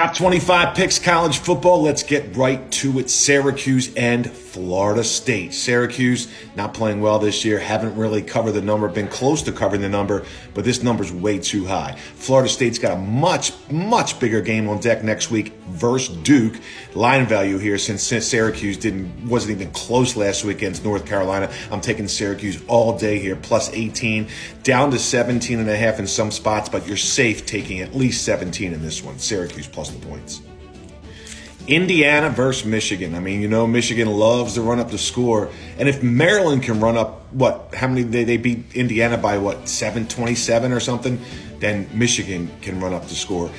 Top 25 picks college football. Let's get right to it. Syracuse and Florida State. Syracuse not playing well this year. Haven't really covered the number. Been close to covering the number, but this number's way too high. Florida State's got a much bigger game on deck next week versus Duke. Line value here since Syracuse wasn't even close last week against North Carolina. I'm taking Syracuse all day here, plus 18, down to 17.5 in some spots, but you're safe taking at least 17 in this one. Syracuse plus the points. Indiana versus Michigan. I mean, Michigan loves to run up the score. And if Maryland can run up, how many they beat Indiana by 727 or something, then Michigan can run up the score.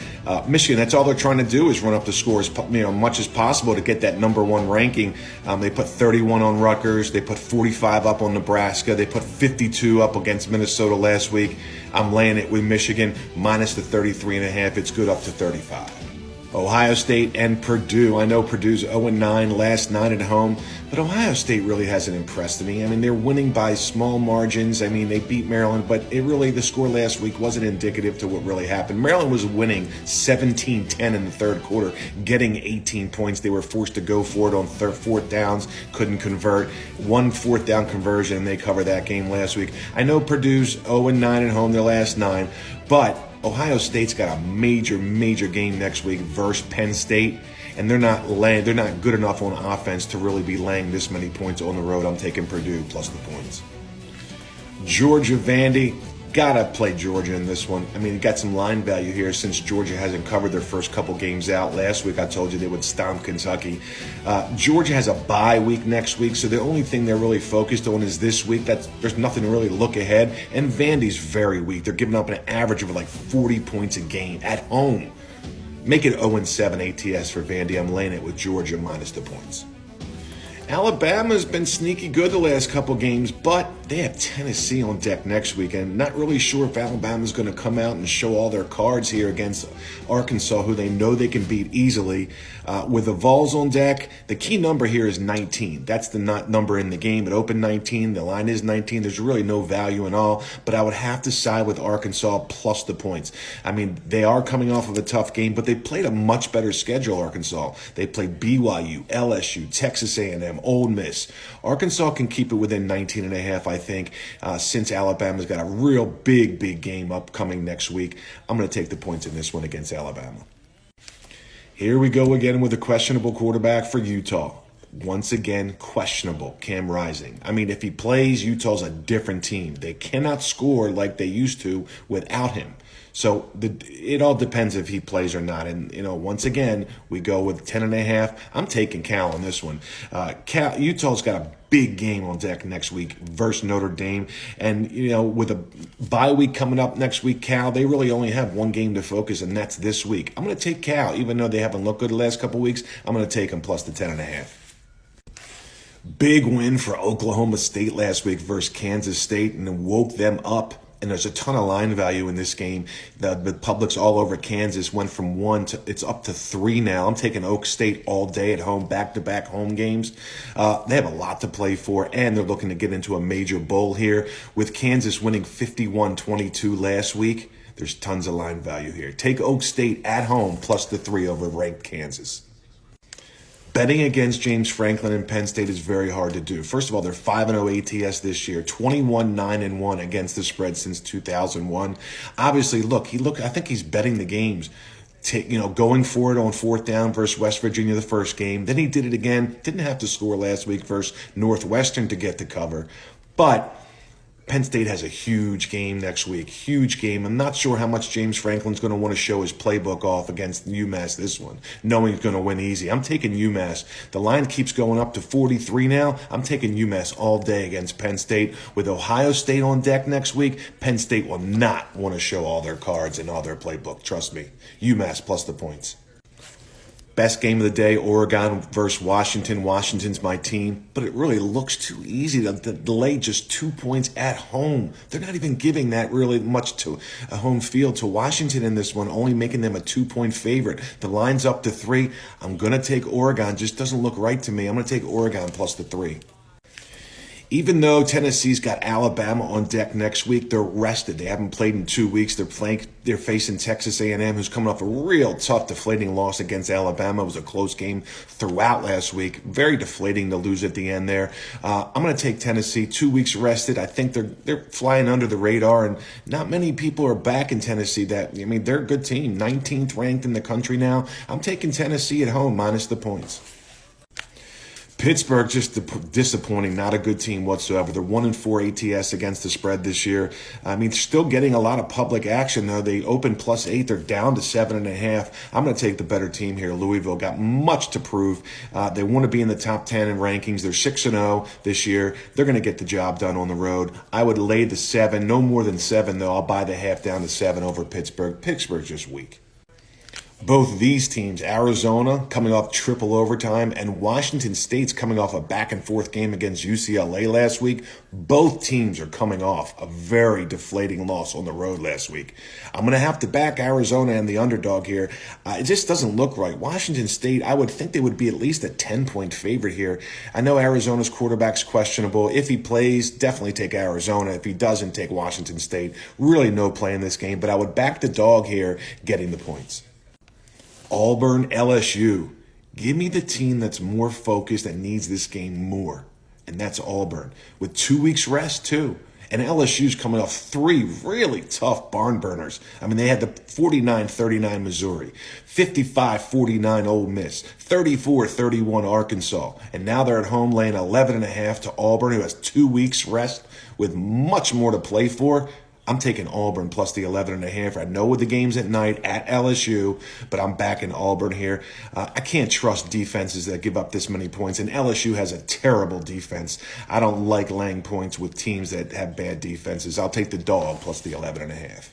Michigan, that's all they're trying to do is run up the score as much as possible to get that number one ranking. They put 31 on Rutgers. They put 45 up on Nebraska. They put 52 up against Minnesota last week. I'm laying it with Michigan minus the 33.5. It's good up to 35. Ohio State and Purdue. I know Purdue's 0-9 last night at home, but Ohio State really hasn't impressed me. I mean, they're winning by small margins. I mean, they beat Maryland, but the score last week wasn't indicative to what really happened. Maryland was winning 17-10 in the third quarter, getting 18 points. They were forced to go for it on fourth downs, couldn't convert. One fourth down conversion, and they covered that game last week. I know Purdue's 0-9 at home their last 9, but Ohio State's got a major game next week versus Penn State, and they're not good enough on offense to really be laying this many points on the road. I'm taking Purdue plus the points. Georgia Vandy. Gotta play Georgia in this one. I mean, you got some line value here since Georgia hasn't covered their first couple games out. Last week I told you they would stomp Kentucky. Georgia has a bye week next week, so the only thing they're really focused on is this week. There's nothing to really look ahead. And Vandy's very weak. They're giving up an average of 40 points a game at home. Make it 0-7 ATS for Vandy. I'm laying it with Georgia minus the points. Alabama's been sneaky good the last couple games, but they have Tennessee on deck next week, and not really sure if Alabama's going to come out and show all their cards here against Arkansas, who they know they can beat easily. With the Vols on deck, the key number here is 19. That's the number in the game. It opened 19. The line is 19. There's really no value in all, but I would have to side with Arkansas plus the points. I mean, they are coming off of a tough game, but they played a much better schedule, Arkansas. They played BYU, LSU, Texas A&M, Ole Miss. Arkansas can keep it within 19.5, I think, since Alabama's got a real big game upcoming next week. I'm going to take the points in this one against Alabama. Here we go again with a questionable quarterback for Utah. Once again, questionable, Cam Rising. I mean, if he plays, Utah's a different team. They cannot score like they used to without him. So it all depends if he plays or not. And, once again, we go with 10.5. I'm taking Cal on this one. Utah's got a big game on deck next week versus Notre Dame. And, with a bye week coming up next week, Cal, they really only have one game to focus, and that's this week. I'm going to take Cal, even though they haven't looked good the last couple weeks. I'm going to take them plus the 10.5. Big win for Oklahoma State last week versus Kansas State, and it woke them up. And there's a ton of line value in this game. The public's all over Kansas. Went from 1 to it's up to 3 now. I'm taking Oak State all day at home, back-to-back home games. They have a lot to play for, and they're looking to get into a major bowl here. With Kansas winning 51-22 last week, there's tons of line value here. Take Oak State at home plus the 3 over ranked Kansas. Betting against James Franklin and Penn State is very hard to do. First of all, they're 5-0 ATS this year, 21-9-1 against the spread since 2001. Obviously, I think he's betting the games. Going for it on fourth down versus West Virginia the first game. Then he did it again. Didn't have to score last week versus Northwestern to get the cover. But Penn State has a huge game next week. Huge game. I'm not sure how much James Franklin's going to want to show his playbook off against UMass this one, knowing he's going to win easy. I'm taking UMass. The line keeps going up to 43 now. I'm taking UMass all day against Penn State. With Ohio State on deck next week, Penn State will not want to show all their cards and all their playbook. Trust me. UMass plus the points. Best game of the day, Oregon versus Washington. Washington's my team, but it really looks too easy to delay just 2 points at home. They're not even giving that really much to a home field to Washington in this one, only making them a 2-point favorite. The line's up to 3. I'm going to take Oregon. Just doesn't look right to me. I'm going to take Oregon plus the 3. Even though Tennessee's got Alabama on deck next week, they're rested. They haven't played in 2 weeks. They're facing Texas A&M, who's coming off a real tough, deflating loss against Alabama. It was a close game throughout last week. Very deflating to lose at the end there. I'm going to take Tennessee. 2 weeks rested. I think they're flying under the radar, and not many people are back in Tennessee. They're a good team. 19th ranked in the country now. I'm taking Tennessee at home minus the points. Pittsburgh, just disappointing, not a good team whatsoever. They're 1-4 ATS against the spread this year. Still getting a lot of public action, though. They opened +8. They're down to 7.5. I'm going to take the better team here. Louisville got much to prove. They want to be in the top 10 in rankings. They're 6-0 this year. They're going to get the job done on the road. I would lay the 7, no more than 7, though. I'll buy the half down to 7 over Pittsburgh. Pittsburgh's just weak. Both these teams, Arizona coming off triple overtime and Washington State's coming off a back-and-forth game against UCLA last week, both teams are coming off a very deflating loss on the road last week. I'm going to have to back Arizona and the underdog here. It just doesn't look right. Washington State, I would think they would be at least a 10-point favorite here. I know Arizona's quarterback's questionable. If he plays, definitely take Arizona. If he doesn't, take Washington State. Really no play in this game, but I would back the dog here getting the points. Auburn, LSU. Give me the team that's more focused and needs this game more. And that's Auburn. With 2 weeks rest, too. And LSU's coming off 3 really tough barn burners. They had the 49-39 Missouri, 55-49 Ole Miss, 34-31 Arkansas. And now they're at home laying 11.5 to Auburn, who has 2 weeks rest with much more to play for. I'm taking Auburn plus the 11.5. I know the game's at night at LSU, but I'm backing Auburn here. I can't trust defenses that give up this many points, and LSU has a terrible defense. I don't like laying points with teams that have bad defenses. I'll take the dog plus the 11.5.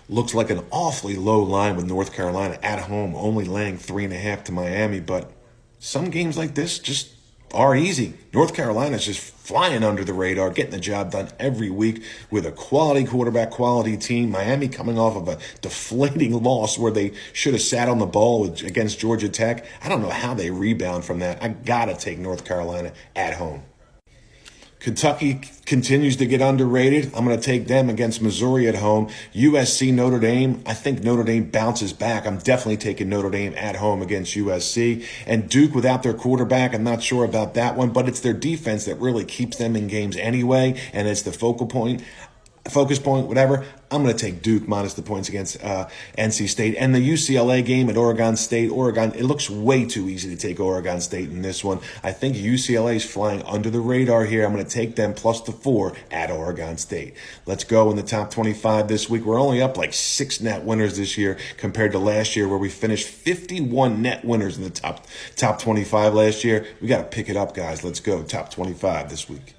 Looks like an awfully low line with North Carolina at home, only laying 3.5 to Miami, but some games like this just are easy. North Carolina's just flying under the radar, getting the job done every week with a quality quarterback, quality team. Miami coming off of a deflating loss where they should have sat on the ball against Georgia Tech. I don't know how they rebound from that. I got to take North Carolina at home. Kentucky continues to get underrated. I'm going to take them against Missouri at home. USC, Notre Dame. I think Notre Dame bounces back. I'm definitely taking Notre Dame at home against USC. And Duke without their quarterback, I'm not sure about that one, but it's their defense that really keeps them in games anyway, and it's the focus point, whatever. I'm going to take Duke minus the points against NC State. And the UCLA game at Oregon State. It looks way too easy to take Oregon State in this one. I think UCLA is flying under the radar here. I'm going to take them plus the 4 at Oregon State. Let's go in the top 25 this week. We're only up like 6 net winners this year compared to last year where we finished 51 net winners in the top 25 last year. We got to pick it up, guys. Let's go. Top 25 this week.